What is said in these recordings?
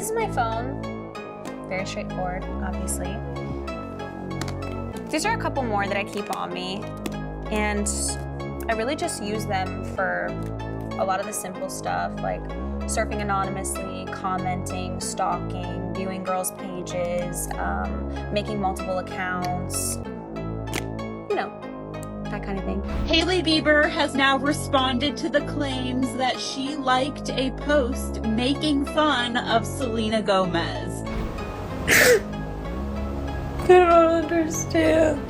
is my phone. Very straightforward, obviously. These are a couple more that I keep on me, and I really just use them for a lot of the simple stuff, like surfing anonymously, commenting, stalking, viewing girls' pages, making multiple accounts, you know, that kind of thing. Hailey Bieber has now responded to the claims that she liked a post making fun of Selena Gomez. I don't understand.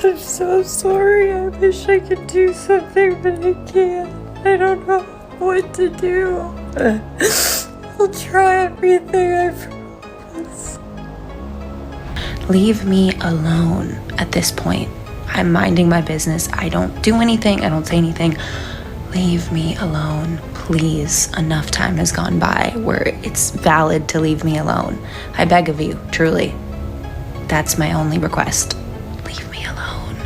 I'm so sorry. I wish I could do something, but I can't. I don't know what to do. I'll try everything, I promise. Leave me alone at this point. I'm minding my business. I don't do anything. I don't say anything. Leave me alone, please. Enough time has gone by where it's valid to leave me alone. I beg of you, truly. That's my only request. Leave me alone.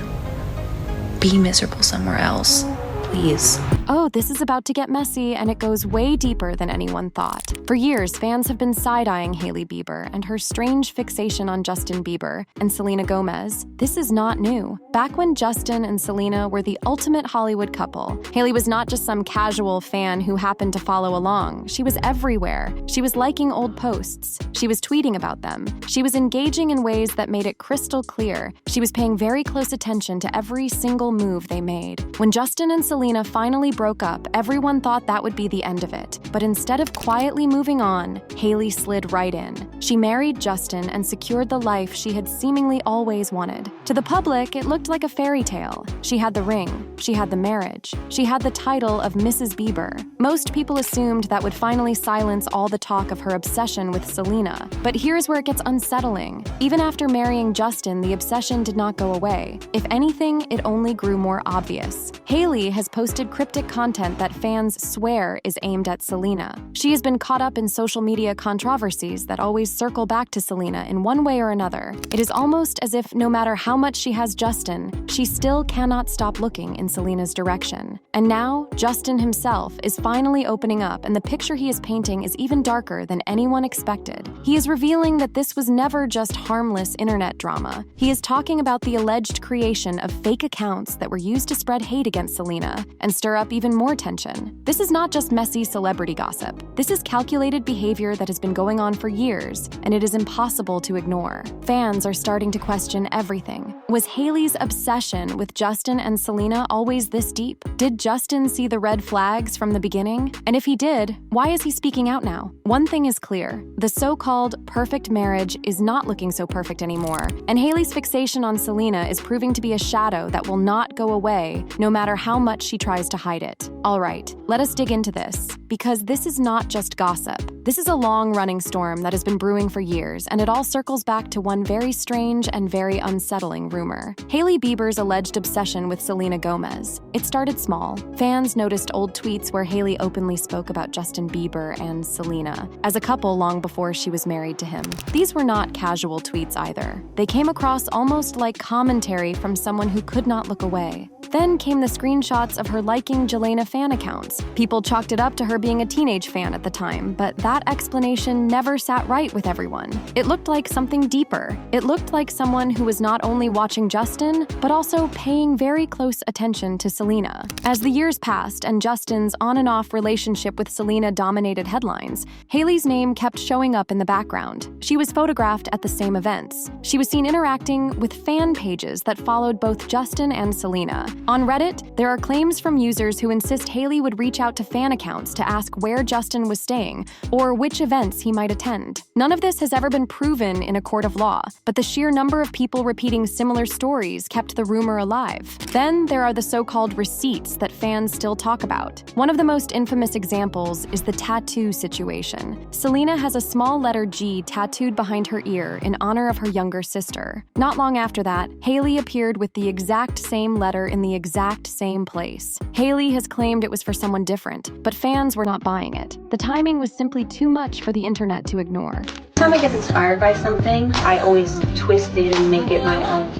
Be miserable somewhere else, please. Oh, this is about to get messy, and it goes way deeper than anyone thought. For years, fans have been side-eyeing Hailey Bieber and her strange fixation on Justin Bieber and Selena Gomez. This is not new. Back when Justin and Selena were the ultimate Hollywood couple, Hailey was not just some casual fan who happened to follow along. She was everywhere. She was liking old posts. She was tweeting about them. She was engaging in ways that made it crystal clear. She was paying very close attention to every single move they made. When Justin and Selena finally broke up, everyone thought that would be the end of it. But instead of quietly moving on, Hailey slid right in. She married Justin and secured the life she had seemingly always wanted. To the public, it looked like a fairy tale. She had the ring. She had the marriage. She had the title of Mrs Bieber. Most people assumed that would finally silence all the talk of her obsession with Selena. But here's where it gets unsettling. Even after marrying Justin, the obsession did not go away. If anything, it only grew more obvious. Hailey has posted cryptic content that fans swear is aimed at Selena. She has been caught up in social media controversies that always circle back to Selena in one way or another. It is almost as if no matter how much she has Justin, she still cannot stop looking in Selena's direction. And now, Justin himself is finally opening up, and the picture he is painting is even darker than anyone expected. He is revealing that this was never just harmless internet drama. He is talking about the alleged creation of fake accounts that were used to spread hate against Selena and stir up even more tension. This is not just messy celebrity gossip. This is calculated behavior that has been going on for years, and it is impossible to ignore. Fans are starting to question everything. Was Hailey's obsession with Justin and Selena always this deep? Did Justin see the red flags from the beginning? And if he did, why is he speaking out now? One thing is clear. The so-called perfect marriage is not looking so perfect anymore, and Hailey's fixation on Selena is proving to be a shadow that will not go away no matter how much she tries to hide it. All right, let us dig into this, because this is not just gossip. This is a long-running storm that has been brewing for years, and it all circles back to one very strange and very unsettling rumor. Hailey Bieber's alleged obsession with Selena Gomez. It started small. Fans noticed old tweets where Hailey openly spoke about Justin Bieber and Selena as a couple long before she was married to him. These were not casual tweets either. They came across almost like commentary from someone who could not look away. Then came the screenshots of her liking Jelena fan accounts. People chalked it up to her being a teenage fan at the time, but that explanation never sat right with everyone. It looked like something deeper. It looked like someone who was not only watching Justin, but also paying very close attention to Selena. As the years passed and Justin's on and off relationship with Selena dominated headlines, Hailey's name kept showing up in the background. She was photographed at the same events. She was seen interacting with fan pages that followed both Justin and Selena. On Reddit, there are claims from users who insist Hailey would reach out to fan accounts to ask where Justin was staying or which events he might attend. None of this has ever been proven in a court of law, but the sheer number of people repeating similar stories kept the rumor alive. Then there are the so-called receipts that fans still talk about. One of the most infamous examples is the tattoo situation. Selena has a small letter G tattooed behind her ear in honor of her younger sister. Not long after that, Hailey appeared with the exact same letter in the exact same place. Hailey has claimed it was for someone different, but fans were not buying it. The timing was simply too much for the internet to ignore. Every time I get inspired by something, I always twist it and make it my own.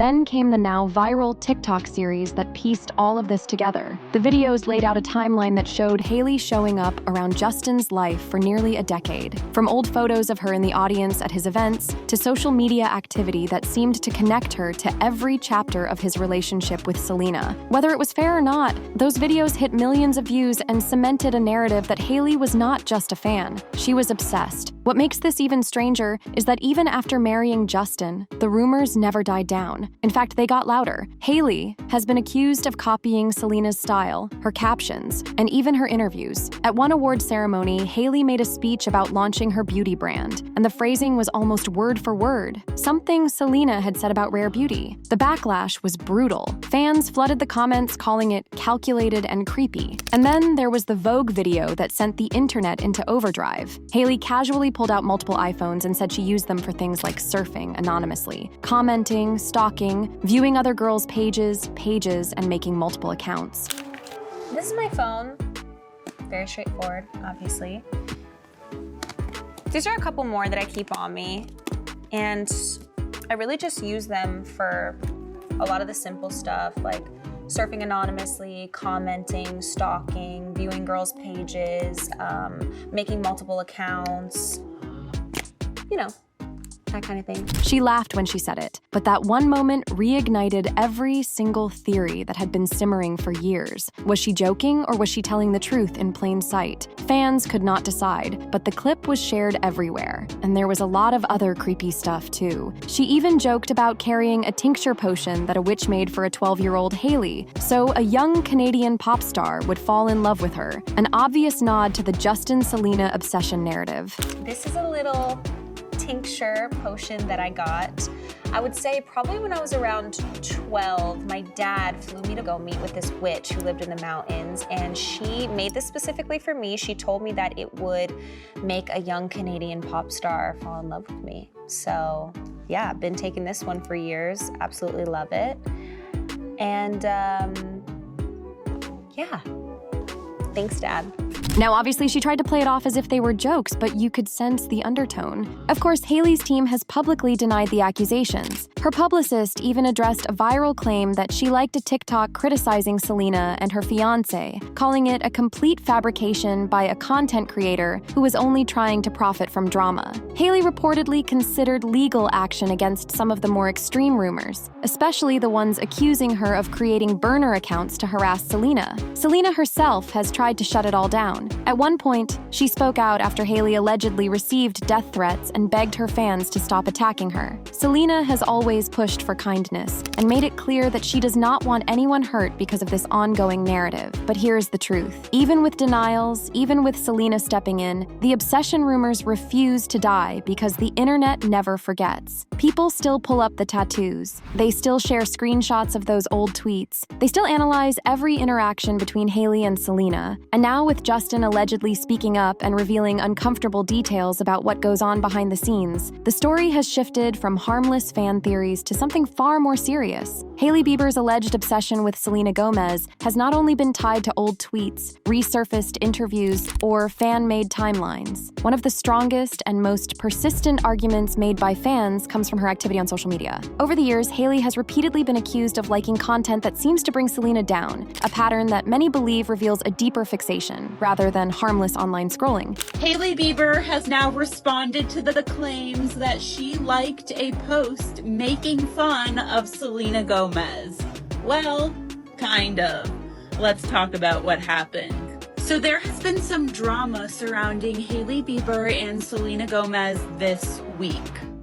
Then came the now viral TikTok series that pieced all of this together. The videos laid out a timeline that showed Hailey showing up around Justin's life for nearly a decade. From old photos of her in the audience at his events, to social media activity that seemed to connect her to every chapter of his relationship with Selena. Whether it was fair or not, those videos hit millions of views and cemented a narrative that Hailey was not just a fan. She was obsessed. What makes this even stranger is that even after marrying Justin, the rumors never died down. In fact, they got louder. Hailey has been accused of copying Selena's style, her captions, and even her interviews. At one award ceremony, Hailey made a speech about launching her beauty brand, and the phrasing was almost word for word, something Selena had said about Rare Beauty. The backlash was brutal. Fans flooded the comments calling it calculated and creepy. And then there was the Vogue video that sent the internet into overdrive. Hailey casually pulled out multiple iPhones and said she used them for things like surfing anonymously, commenting, stalking, viewing other girls' pages, and making multiple accounts. This is my phone. Very straightforward, obviously. These are a couple more that I keep on me, and I really just use them for a lot of the simple stuff, like surfing anonymously, commenting, stalking, viewing girls' pages, making multiple accounts, you know, that kind of thing. She laughed when she said it, but that one moment reignited every single theory that had been simmering for years. Was she joking, or was she telling the truth in plain sight? Fans could not decide, but the clip was shared everywhere, and there was a lot of other creepy stuff too. She even joked about carrying a tincture potion that a witch made for a 12-year-old Hailey, so a young Canadian pop star would fall in love with her, an obvious nod to the Justin-Selena obsession narrative. This is a little tincture potion that I got. I would say probably when I was around 12, my dad flew me to go meet with this witch who lived in the mountains, and she made this specifically for me. She told me that it would make a young Canadian pop star fall in love with me. So yeah, I've been taking this one for years. Absolutely love it. And yeah, thanks, Dad. Now, obviously, she tried to play it off as if they were jokes, but you could sense the undertone. Of course, Hailey's team has publicly denied the accusations. Her publicist even addressed a viral claim that she liked a TikTok criticizing Selena and her fiancé, calling it a complete fabrication by a content creator who was only trying to profit from drama. Hailey reportedly considered legal action against some of the more extreme rumors, especially the ones accusing her of creating burner accounts to harass Selena. Selena herself has tried to shut it all down. At one point, she spoke out after Hailey allegedly received death threats and begged her fans to stop attacking her. Selena has always pushed for kindness and made it clear that she does not want anyone hurt because of this ongoing narrative. But here's the truth. Even with denials, even with Selena stepping in, the obsession rumors refuse to die because the internet never forgets. People still pull up the tattoos. They still share screenshots of those old tweets. They still analyze every interaction between Hailey and Selena. And now with Justin allegedly speaking up and revealing uncomfortable details about what goes on behind the scenes, the story has shifted from harmless fan theories to something far more serious. Hailey Bieber's alleged obsession with Selena Gomez has not only been tied to old tweets, resurfaced interviews, or fan-made timelines. One of the strongest and most persistent arguments made by fans comes from her activity on social media. Over the years, Hailey has repeatedly been accused of liking content that seems to bring Selena down, a pattern that many believe reveals a deeper fixation, rather than harmless online scrolling. Hailey Bieber has now responded to the claims that she liked a post making fun of Selena Gomez. Well, kind of. Let's talk about what happened. So there has been some drama surrounding Hailey Bieber and Selena Gomez this week.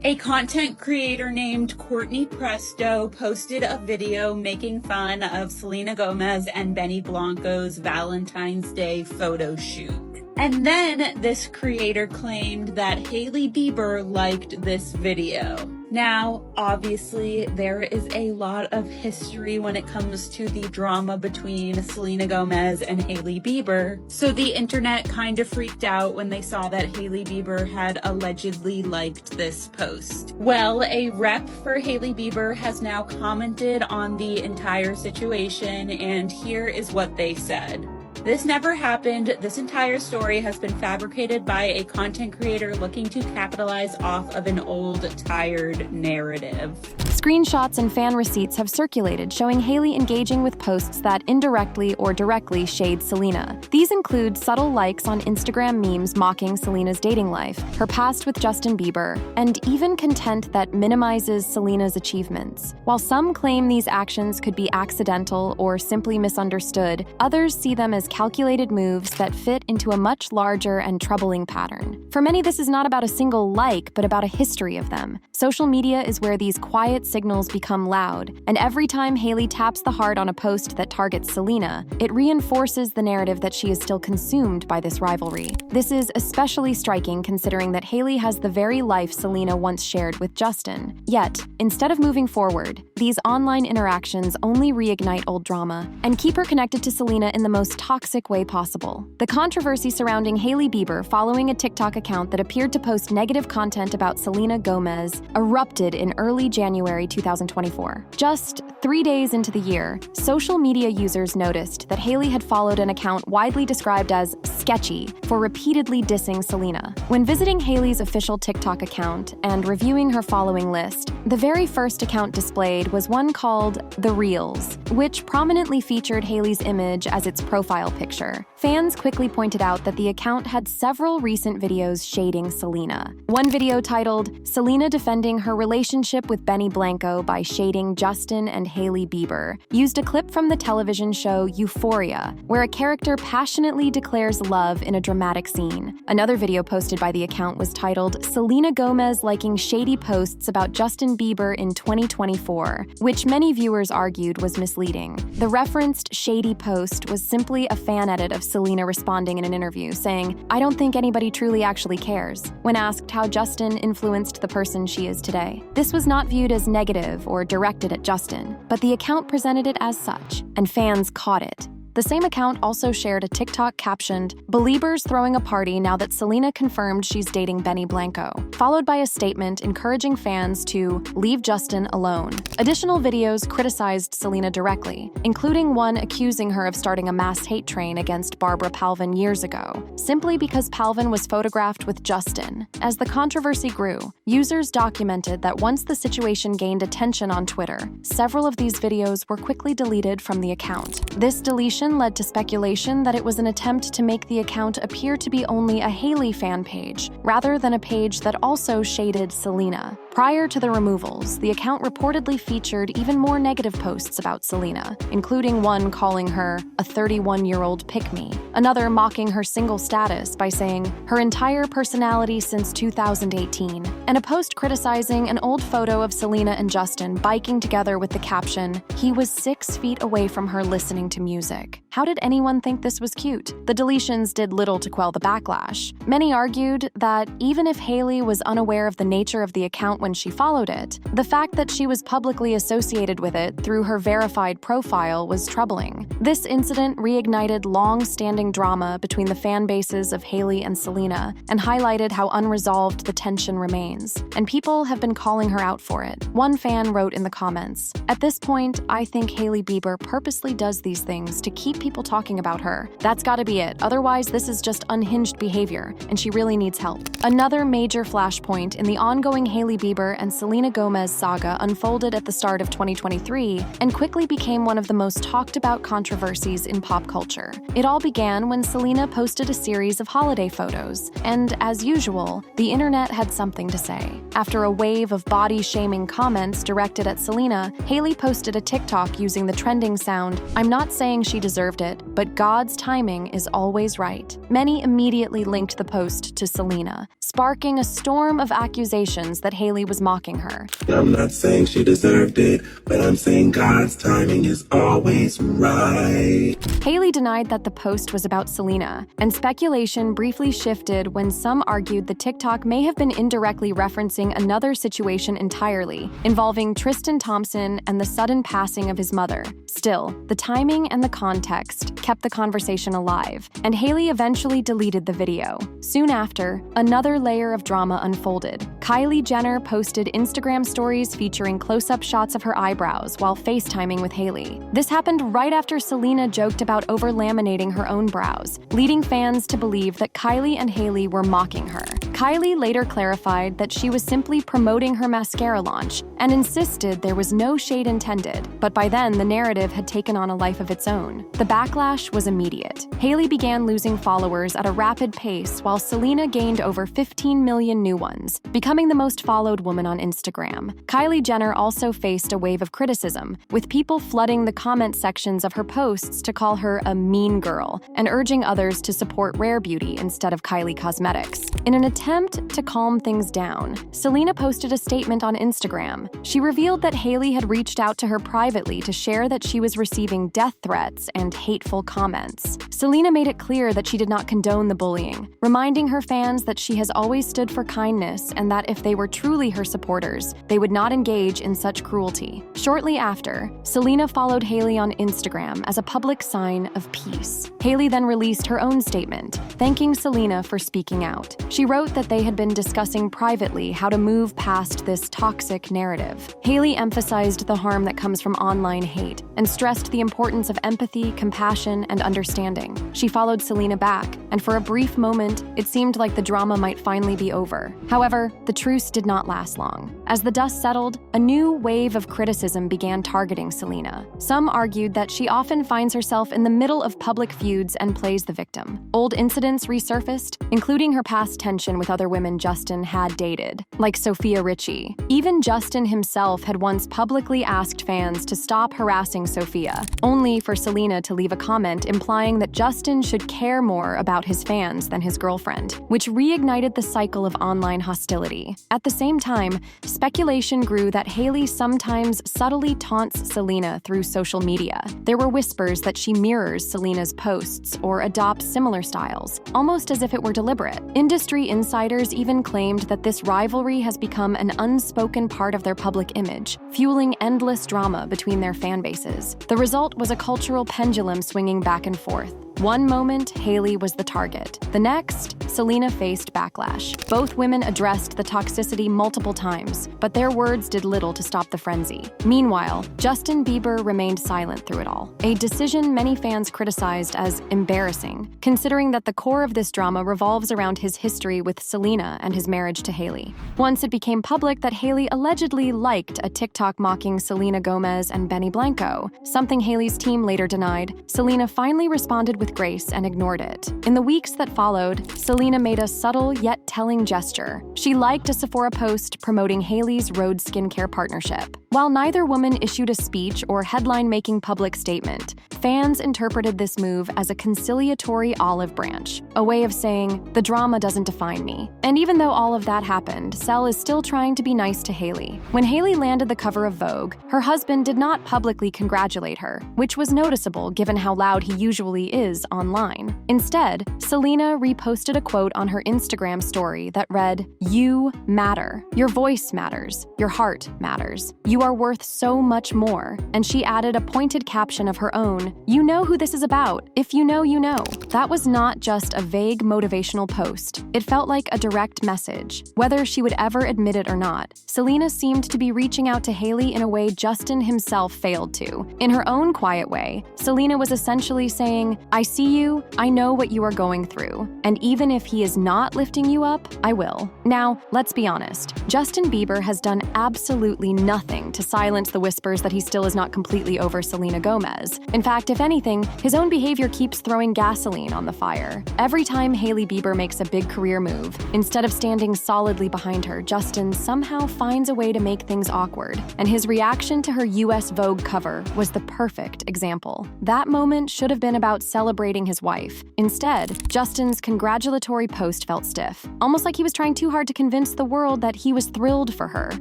A content creator named Courtney Presto posted a video making fun of Selena Gomez and Benny Blanco's Valentine's Day photo shoot. And then this creator claimed that Hailey Bieber liked this video. Now, obviously, there is a lot of history when it comes to the drama between Selena Gomez and Hailey Bieber, so the internet kind of freaked out when they saw that Hailey Bieber had allegedly liked this post. Well, a rep for Hailey Bieber has now commented on the entire situation, and here is what they said. This never happened. This entire story has been fabricated by a content creator looking to capitalize off of an old, tired narrative. Screenshots and fan receipts have circulated showing Hailey engaging with posts that indirectly or directly shade Selena. These include subtle likes on Instagram memes mocking Selena's dating life, her past with Justin Bieber, and even content that minimizes Selena's achievements. While some claim these actions could be accidental or simply misunderstood, others see them as calculated moves that fit into a much larger and troubling pattern. For many, this is not about a single like, but about a history of them. Social media is where these quiet signals become loud, and every time Hailey taps the heart on a post that targets Selena, it reinforces the narrative that she is still consumed by this rivalry. This is especially striking considering that Hailey has the very life Selena once shared with Justin. Yet, instead of moving forward, these online interactions only reignite old drama and keep her connected to Selena in the most toxic way possible. The controversy surrounding Hailey Bieber following a TikTok account that appeared to post negative content about Selena Gomez erupted in early January 2024. Just 3 days into the year, social media users noticed that Hailey had followed an account widely described as sketchy for repeatedly dissing Selena. When visiting Hailey's official TikTok account and reviewing her following list, the very first account displayed was one called The Reels, which prominently featured Hailey's image as its profile picture. Fans quickly pointed out that the account had several recent videos shading Selena. One video titled, "Selena Defending Her Relationship with Benny Blanco by Shading Justin and Hailey Bieber," used a clip from the television show Euphoria, where a character passionately declares love in a dramatic scene. Another video posted by the account was titled, "Selena Gomez Liking Shady Posts About Justin Bieber in 2024, which many viewers argued was misleading. The referenced shady post was simply a fan edit of Selena responding in an interview, saying, "I don't think anybody truly actually cares," when asked how Justin influenced the person she is today. This was not viewed as negative or directed at Justin, but the account presented it as such, and fans caught it. The same account also shared a TikTok captioned, "Beliebers throwing a party now that Selena confirmed she's dating Benny Blanco," followed by a statement encouraging fans to leave Justin alone. Additional videos criticized Selena directly, including one accusing her of starting a mass hate train against Barbara Palvin years ago, simply because Palvin was photographed with Justin. As the controversy grew, users documented that once the situation gained attention on Twitter, several of these videos were quickly deleted from the account. This deletion led to speculation that it was an attempt to make the account appear to be only a Hailey fan page, rather than a page that also shaded Selena. Prior to the removals, the account reportedly featured even more negative posts about Selena, including one calling her a 31-year-old pick-me, another mocking her single status by saying her entire personality since 2018, and a post criticizing an old photo of Selena and Justin biking together with the caption, "He was 6 feet away from her listening to music." How did anyone think this was cute? The deletions did little to quell the backlash. Many argued that even if Hailey was unaware of the nature of the account when she followed it, the fact that she was publicly associated with it through her verified profile was troubling. This incident reignited long-standing drama between the fan bases of Hailey and Selena and highlighted how unresolved the tension remains, and people have been calling her out for it. One fan wrote in the comments, "At this point, I think Hailey Bieber purposely does these things to keep people talking about her. That's gotta be it. Otherwise, this is just unhinged behavior, and she really needs help." Another major flashpoint in the ongoing Hailey Bieber and Selena Gomez saga unfolded at the start of 2023 and quickly became one of the most talked about controversies in pop culture. It all began when Selena posted a series of holiday photos, and as usual, the internet had something to say. After a wave of body-shaming comments directed at Selena, Hailey posted a TikTok using the trending sound, "I'm not saying she deserved it, but God's timing is always right." Many immediately linked the post to Selena, sparking a storm of accusations that Hailey was mocking her. "I'm not saying she deserved it, but I'm saying God's timing is always right." Hailey denied that the post was about Selena, and speculation briefly shifted when some argued the TikTok may have been indirectly referencing another situation entirely, involving Tristan Thompson and the sudden passing of his mother. Still, the timing and the context text kept the conversation alive, and Hailey eventually deleted the video. Soon after, another layer of drama unfolded. Kylie Jenner posted Instagram stories featuring close-up shots of her eyebrows while FaceTiming with Hailey. This happened right after Selena joked about over-laminating her own brows, leading fans to believe that Kylie and Hailey were mocking her. Kylie later clarified that she was simply promoting her mascara launch and insisted there was no shade intended, but by then the narrative had taken on a life of its own. The backlash was immediate. Hailey began losing followers at a rapid pace while Selena gained over 15 million new ones, becoming the most followed woman on Instagram. Kylie Jenner also faced a wave of criticism, with people flooding the comment sections of her posts to call her a mean girl and urging others to support Rare Beauty instead of Kylie Cosmetics. In an attempt to calm things down, Selena posted a statement on Instagram. She revealed that Hailey had reached out to her privately to share that she was receiving death threats and hateful comments. Selena made it clear that she did not condone the bullying, reminding her fans that she has always stood for kindness and that if they were truly her supporters, they would not engage in such cruelty. Shortly after, Selena followed Hailey on Instagram as a public sign of peace. Hailey then released her own statement, thanking Selena for speaking out. She wrote that they had been discussing privately how to move past this toxic narrative. Hailey emphasized the harm that comes from online hate and stressed the importance of empathy, compassion, and understanding. She followed Selena back, and for a brief moment, it seemed like the drama might finally be over. However, the truce did not last long. As the dust settled, a new wave of criticism began targeting Selena. Some argued that she often finds herself in the middle of public feuds and plays the victim. Old incidents resurfaced, including her past tension with other women Justin had dated, like Sophia Richie. Even Justin himself had once publicly asked fans to stop harassing Sophia, only for Selena to leave a comment implying that Justin should care more about his fans than his girlfriend, which reignited the cycle of online hostility. At the same time, speculation grew that Hailey sometimes subtly taunts Selena through social media. There were whispers that she mirrors Selena's posts or adopts similar styles, almost as if it were deliberate. Industry insiders even claimed that this rivalry has become an unspoken part of their public image, fueling endless drama between their fan bases. The result was a cultural pendulum swinging back and forth. One moment, Hailey was the target. The next, Selena faced backlash. Both women addressed the toxicity multiple times, but their words did little to stop the frenzy. Meanwhile, Justin Bieber remained silent through it all, a decision many fans criticized as embarrassing, considering that the core of this drama revolves around his history with Selena and his marriage to Hailey. Once it became public that Hailey allegedly liked a TikTok mocking Selena Gomez and Benny Blanco, something Hailey's team later denied, Selena finally responded with grace and ignored it. In the weeks that followed, Selena made a subtle yet telling gesture. She liked a Sephora post promoting Hailey's Rhode skincare partnership. While neither woman issued a speech or headline-making public statement, fans interpreted this move as a conciliatory olive branch, a way of saying, the drama doesn't define me. And even though all of that happened, Sel is still trying to be nice to Hailey. When Hailey landed the cover of Vogue, her husband did not publicly congratulate her, which was noticeable given how loud he usually is online. Instead, Selena reposted a quote on her Instagram story that read, "You matter. Your voice matters. Your heart matters. You are worth so much more." And she added a pointed caption of her own, "You know who this is about. If you know, you know." That was not just a vague motivational post. It felt like a direct message. Whether she would ever admit it or not, Selena seemed to be reaching out to Hailey in a way Justin himself failed to. In her own quiet way, Selena was essentially saying, "I see you, I know what you are going through, and even if he is not lifting you up, I will." Now, let's be honest. Justin Bieber has done absolutely nothing to silence the whispers that he still is not completely over Selena Gomez. In fact, if anything, his own behavior keeps throwing gasoline on the fire. Every time Hailey Bieber makes a big career move, instead of standing solidly behind her, Justin somehow finds a way to make things awkward, and his reaction to her US Vogue cover was the perfect example. That moment should have been about celebrating his wife. Instead, Justin's congratulatory post felt stiff, almost like he was trying too hard to convince the world that he was thrilled for her.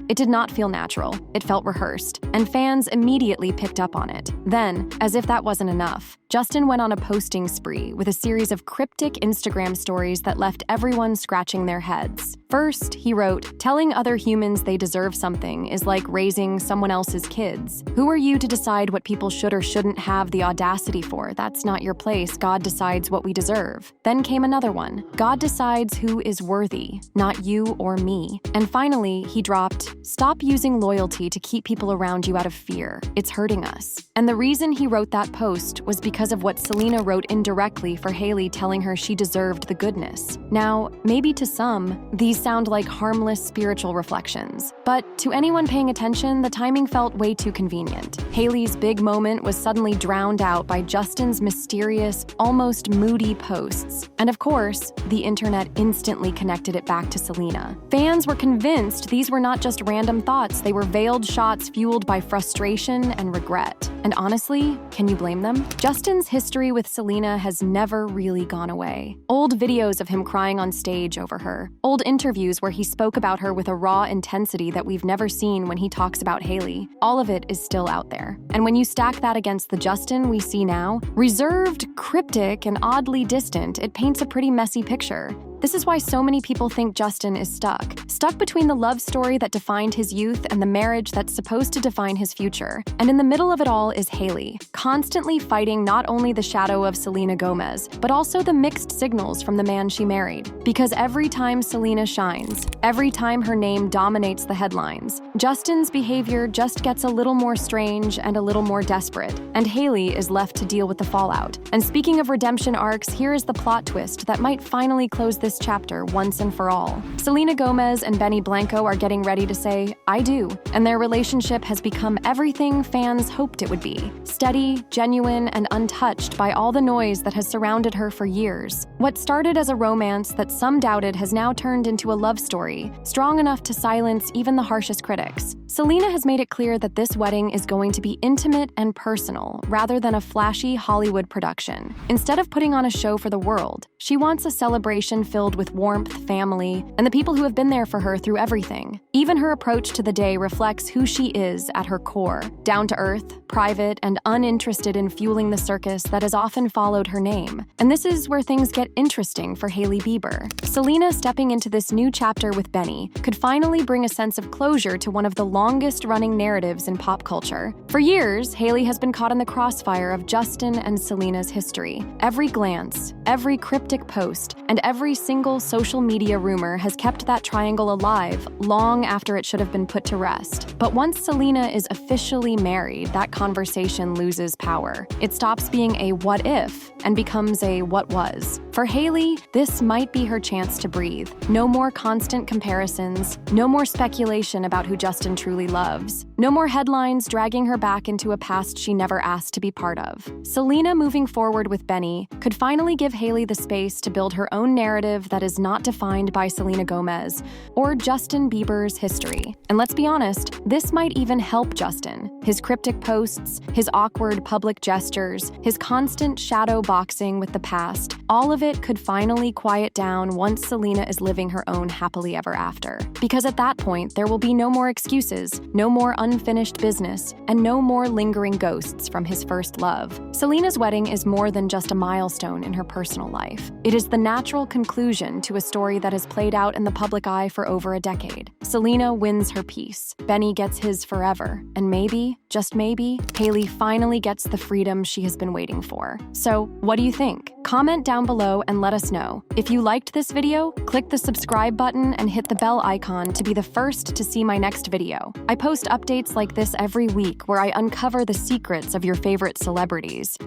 It did not feel natural. It felt rehearsed, and fans immediately picked up on it. Then, as if that wasn't enough, Justin went on a posting spree with a series of cryptic Instagram stories that left everyone scratching their heads. First, he wrote, "Telling other humans they deserve something is like raising someone else's kids. Who are you to decide what people should or shouldn't have the audacity for? That's not your place. God decides what we deserve." Then came another one. "God decides who is worthy, not you or me." And finally, he dropped, "Stop using loyalty to keep people around you out of fear. It's hurting us." And the reason he wrote that post was because of what Selena wrote indirectly for Hailey, telling her she deserved the goodness. Now, maybe to some, these sound like harmless spiritual reflections. But to anyone paying attention, the timing felt way too convenient. Hailey's big moment was suddenly drowned out by Justin's mysterious, almost moody posts. And of course, the internet instantly connected it back to Selena. Fans were convinced these were not just random thoughts, they were veiled shots fueled by frustration and regret. And honestly, can you blame them? Justin's history with Selena has never really gone away. Old videos of him crying on stage over her. Old interviews where he spoke about her with a raw intensity that we've never seen when he talks about Hailey. All of it is still out there. And when you stack that against the Justin we see now, reserved, cryptic, and oddly distant, it paints a pretty messy picture. This is why so many people think Justin is stuck between the love story that defined his youth and the marriage that's supposed to define his future. And in the middle of it all is Hailey, constantly fighting not only the shadow of Selena Gomez, but also the mixed signals from the man she married. Because every time Selena shines, every time her name dominates the headlines, Justin's behavior just gets a little more strange and a little more desperate, and Hailey is left to deal with the fallout. And speaking of redemption arcs, here is the plot twist that might finally close this chapter once and for all. Selena Gomez and Benny Blanco are getting ready to say, "I do," and their relationship has become everything fans hoped it would be. Steady, genuine, and untouched by all the noise that has surrounded her for years. What started as a romance that some doubted has now turned into a love story, strong enough to silence even the harshest critics. Selena has made it clear that this wedding is going to be intimate and personal, rather than a flashy Hollywood production. Instead of putting on a show for the world, she wants a celebration filled with warmth, family, and the people who have been there for her through everything. Even her approach to the day reflects who she is at her core, down to earth, private, and uninterested in fueling the circus that has often followed her name. And this is where things get interesting for Hailey Bieber. Selena stepping into this new chapter with Benny could finally bring a sense of closure to one of the longest-running narratives in pop culture. For years, Hailey has been caught in the crossfire of Justin and Selena's history. Every glance, every cryptic post, and every single social media rumor has kept that triangle alive long after it should have been put to rest. But once Selena is officially married, that conversation loses power. It stops being a what if and becomes a what was. For Hailey, this might be her chance to breathe. No more constant comparisons, no more speculation about who Justin truly loves, no more headlines dragging her back into a past she never asked to be part of. Selena moving forward with Benny could finally give Hailey the space to build her own narrative that is not defined by Selena Gomez or Justin Bieber's history. And let's be honest, this might even help Justin. His cryptic posts, his awkward public gestures, his constant shadow boxing with the past, all of it could finally quiet down once Selena is living her own happily ever after. Because at that point, there will be no more excuses, no more unfinished business, and no more lingering ghosts from his first love. Selena's wedding is more than just a milestone in her personal life. It is the natural conclusion to a story that has played out in the public eye for over a decade. Selena wins her piece, Benny gets his forever, and maybe, just maybe, Hailey finally gets the freedom she has been waiting for. So, what do you think? Comment down below and let us know. If you liked this video, click the subscribe button and hit the bell icon to be the first to see my next video. I post updates like this every week where I uncover the secrets of your favorite celebrities.